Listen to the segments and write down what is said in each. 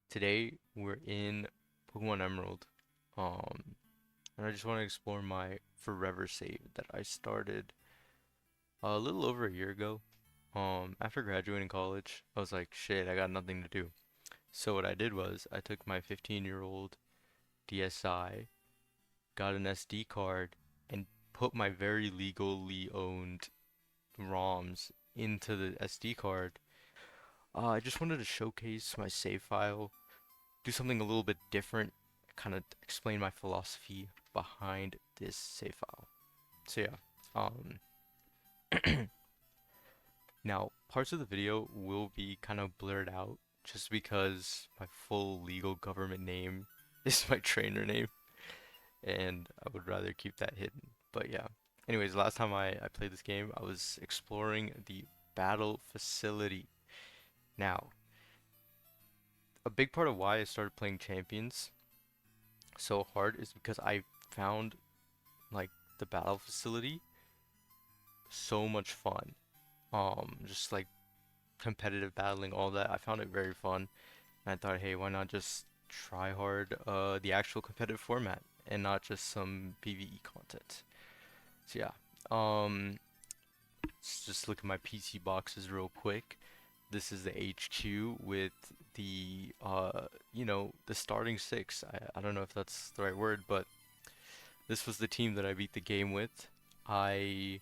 Today we're in Pokemon Emerald. Um, and I just want to explore my Forever save that I started a little over a year ago. After graduating college, I was like, shit, I got nothing to do. So what I did was I took my 15-year-old DSi, got an SD card, and put my very legally owned ROMs into the SD card. I just wanted to showcase my save file, do something a little bit different, kind of explain my philosophy behind this save file. So yeah, um, now parts of the video will be kind of blurred out just because my full legal government name is my trainer name, and I would rather keep that hidden. But yeah, anyways, last time I played this game, I was exploring the battle facility. Now, a big part of why I started playing Champions so hard is because I found like the battle facility so much fun. Just like competitive battling, all that. I found it very fun. And I thought, hey, why not just try hard the actual competitive format and not just some PvE content. So yeah. Let's just look at my PC boxes real quick. This is the HQ with the the starting six. I don't know if that's the right word, but this was the team that I beat the game with. I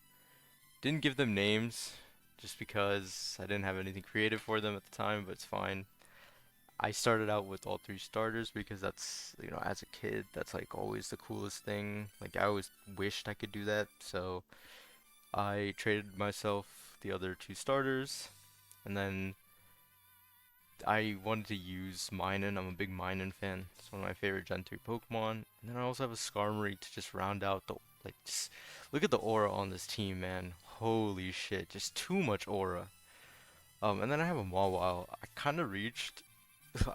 didn't give them names just because I didn't have anything creative for them at the time, but it's fine. I started out with all three starters because that's, as a kid, that's like always the coolest thing. Like I always wished I could do that, so I traded myself the other two starters, and then I wanted to use Minun. I'm a big Minun fan. It's one of my favorite Gen 3 Pokemon. And then I also have a Skarmory to just round out the, like, just look at the aura on this team, man. Holy shit, just too much aura. And then I have a Mawile. I kind of reached,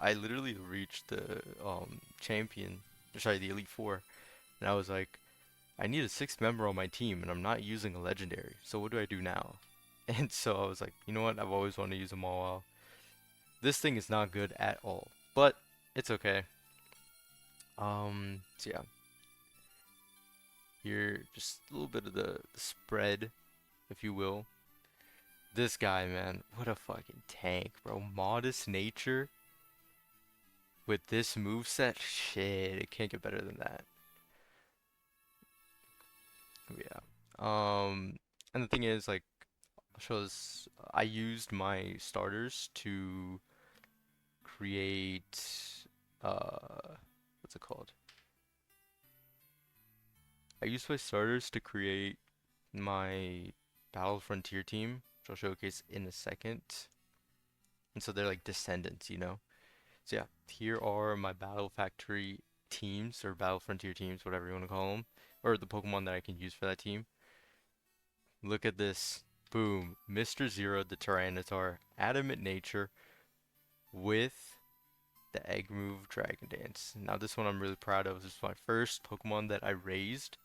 I literally reached the the Elite Four, and I was like, I need a sixth member on my team, and I'm not using a legendary. So what do I do now? And so I was like, you know what? I've always wanted to use a Mawile. This thing is not good at all, but it's okay. So yeah, here just a little bit of the spread, if you will. This guy, man, what a fucking tank, bro. Modest Nature with this move set, shit, it can't get better than that. Yeah. And the thing is, like, I'll show this. I used my starters to create, what's it called? I used my starters to create my Battle Frontier team, which I'll showcase in a second. And so they're like descendants, you know? So yeah, here are my Battle Factory teams, or Battle Frontier teams, whatever you want to call them, or the Pokemon that I can use for that team. Look at this. Boom. Mr. Zero, the Tyranitar, Adamant Nature with the Egg Move Dragon Dance. Now this one I'm really proud of. This is my first Pokemon that I raised.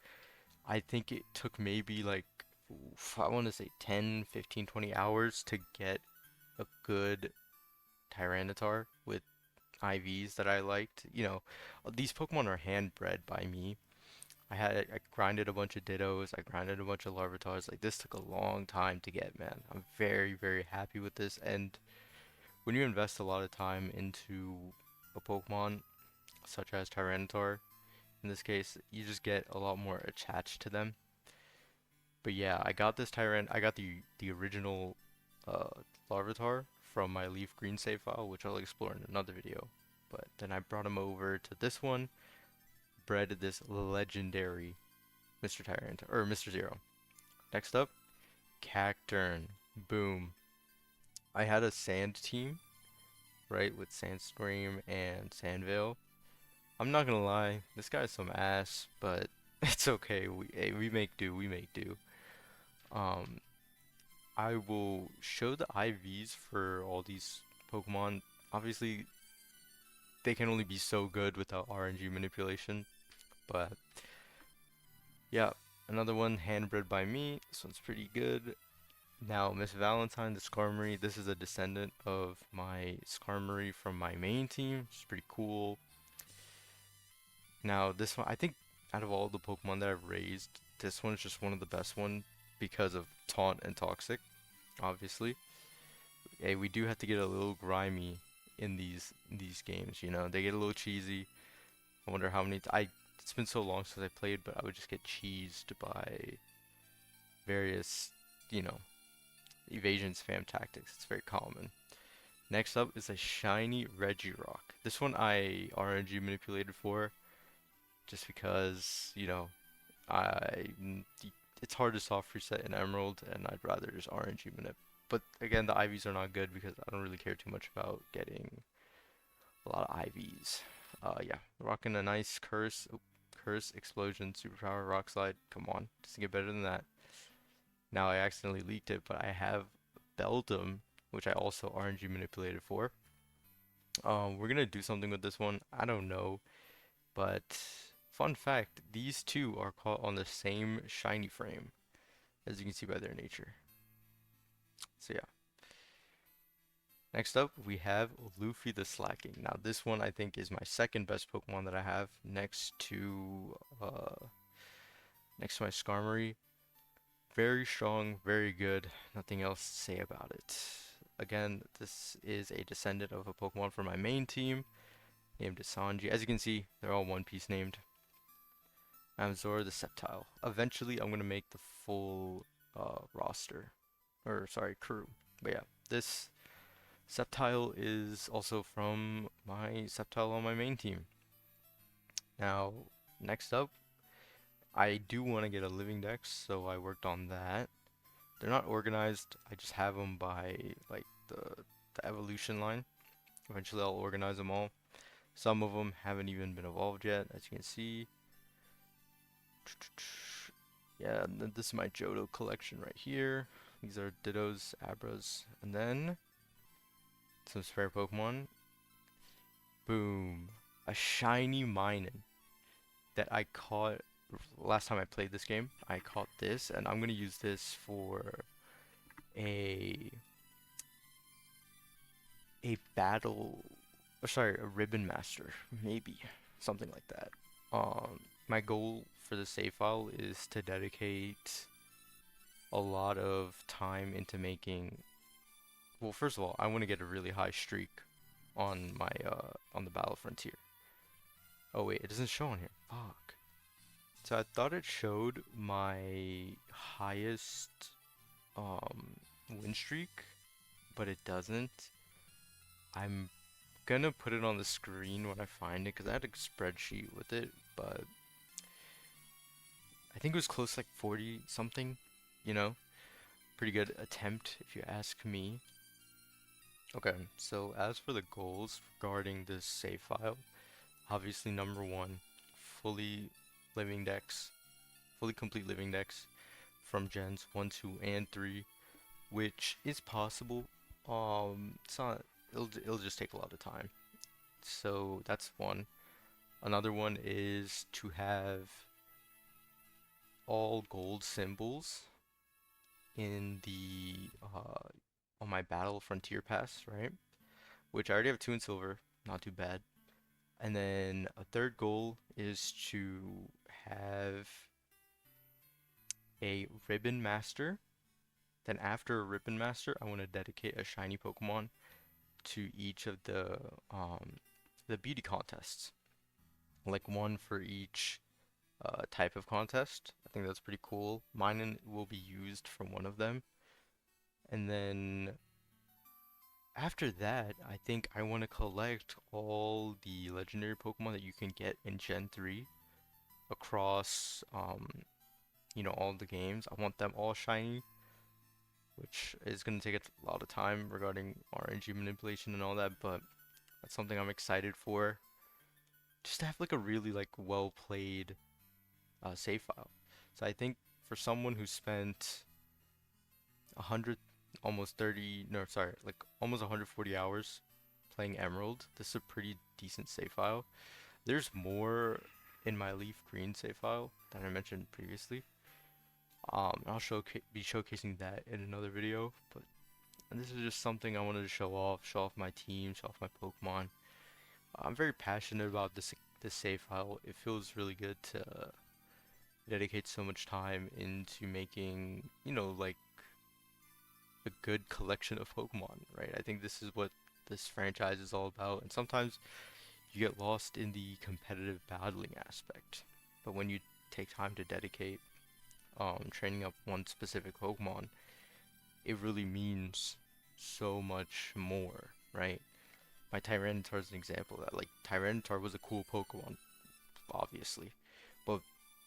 I think it took maybe like, oof, I want to say 10, 15, 20 hours to get a good Tyranitar with IVs that I liked. These Pokemon are hand bred by me. I grinded a bunch of Dittos, I grinded a bunch of Larvitars. Like this took a long time to get, man. I'm very, very happy with this. And when you invest a lot of time into a Pokemon such as Tyranitar, in this case, you just get a lot more attached to them. But yeah, I got the original uh Larvitar from my Leaf Green save file, which I'll explore in another video. But then I brought him over to this one, bred this legendary Mr. Tyrant or Mr. Zero. Next up, Cacturn. Boom. I had a sand team, right, with Sandstorm and Sandvale. I'm not gonna lie, this guy's some ass, but it's okay. We make do. We make do. Um, I will show the IVs for all these Pokemon. Obviously, they can only be so good without RNG manipulation, but yeah, another one handbred by me. This one's pretty good. Now, Miss Valentine, the Skarmory, this is a descendant of my Skarmory from my main team. It's pretty cool. Now, this one, I think out of all the Pokemon that I've raised, this one's just one of the best one because of Taunt and Toxic, obviously. Hey, we do have to get a little grimy in these games, you know. They get a little cheesy. I wonder how many it's been so long since I played, but I would just get cheesed by various, you know, evasion spam tactics. It's very common. Next up is a shiny Regirock. This one I RNG manipulated for just because, you know, I it's hard to soft reset in Emerald, and I'd rather just RNG manip. But again, the IVs are not good because I don't really care too much about getting a lot of IVs. Yeah, rocking a nice curse, explosion, superpower, rock slide. Come on, doesn't get better than that. Now I accidentally leaked it, but I have Beldum, which I also RNG manipulated for. We're gonna do something with this one. I don't know, but fun fact: these two are caught on the same shiny frame, as you can see by their nature. So yeah. Next up, we have Luffy the Slacking. Now, this one I think is my second best Pokemon that I have next to my Skarmory. Very strong, very good. Nothing else to say about it. Again, this is a descendant of a Pokemon from my main team, named Sanji. As you can see, they're all One Piece named. I'm Zora the Sceptile. Eventually, I'm gonna make the full roster, or sorry, crew. But yeah, this Sceptile is also from my Sceptile on my main team. Now, next up, I do want to get a Living Dex, so I worked on that. They're not organized, I just have them by like the evolution line. Eventually I'll organize them all. Some of them haven't even been evolved yet, as you can see. Yeah, and then this is my Johto collection right here. These are Dittos, Abras, and then some spare Pokemon. Boom. A shiny Minun that I caught last time I played this game. I caught this, and I'm gonna use this for a a battle, or sorry, a Ribbon Master, maybe something like that. My goal for the save file is to dedicate a lot of time into making. Well, first of all, I want to get a really high streak on my on the Battle Frontier. Oh wait, it doesn't show on here. Fuck. So I thought it showed my highest win streak, but it doesn't. I'm gonna put it on the screen when I find it because I had a spreadsheet with it, but I think it was close like 40 something, you know? Pretty good attempt if you ask me. Okay, so as for the goals regarding this save file, obviously number one, fully living decks, fully complete living decks from gens 1, 2, and 3, which is possible. It's not, it'll just take a lot of time. So that's one. Another one is to have all gold symbols in the on my Battle Frontier Pass, right? Which I already have two in silver, not too bad. And then a third goal is to have a Ribbon Master. Then after a Ribbon Master, I want to dedicate a shiny Pokemon to each of the beauty contests. Like one for each type of contest. I think that's pretty cool. Mine will be used for one of them. And then after that, I think I want to collect all the legendary Pokemon that you can get in Gen 3 across, you know, all the games. I want them all shiny, which is going to take a lot of time regarding RNG manipulation and all that, but that's something I'm excited for. Just to have like a really like well played save file. So I think for someone who spent 100, almost 30, no, sorry, like almost 140 hours playing Emerald, this is a pretty decent save file. There's more in my Leaf Green save file that I mentioned previously. I'll be showcasing that in another video, but this is just something I wanted to show off my team, show off my Pokemon. I'm very passionate about this save file. It feels really good to dedicate so much time into making, like a good collection of Pokemon, right? I think this is what this franchise is all about, and sometimes you get lost in the competitive battling aspect. But when you take time to dedicate training up one specific Pokemon, it really means so much more, right? My Tyranitar is an example of that. Like, Tyranitar was a cool Pokemon, obviously, but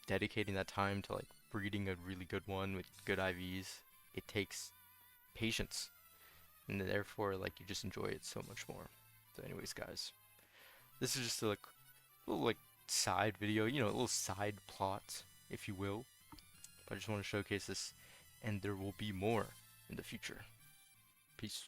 dedicating that time to like breeding a really good one with good IVs, it takes patience, and therefore like you just enjoy it so much more. So, anyways, guys, this is just a like little like side video, a little side plot, if you will. But I just want to showcase this, and there will be more in the future. Peace.